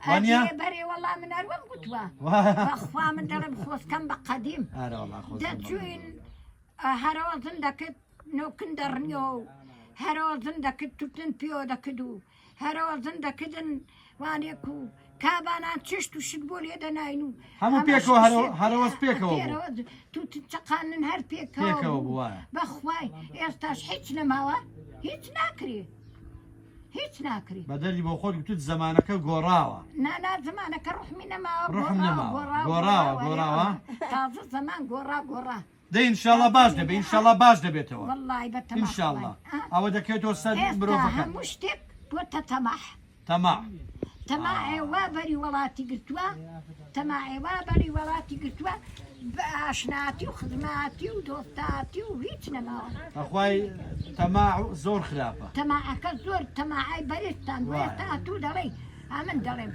وانيا بري والله من أروم قلتوا بخوا من درب خوص كم بقديم هذا والله خوش دتشوين هروزن دكت نو كندرنيو هروزن دكت تبتن بيو دكدو هروزن دكدن وانيكو كابانا تشتو شدبول يدناينو همو بيكو هروز بيكو هروز تو تتقانن هر بيكو بيكو بوا بخواي استاش هيك نماوا هيك ناكري هيك ناكري بدل يبغى خود قلت زمانك قراوة نا زمانك روح من ما روح من ما قراوة تازه زمان قرا ده إن شاء الله باش دبي إن شاء الله باش دبيته والله بتمح إن شاء الله أو دكيتو السد بروفك مشتك وتتمح تمام تماعي وابري ولاتي قلتوا تماعي وابري ولاتي قلتوا باشناتي وخدماتي ودوستاتي وهيتنا ما أخوي تماع زور خلافة تماعك الزور تماعي بريستان بريستاتو دري امن دري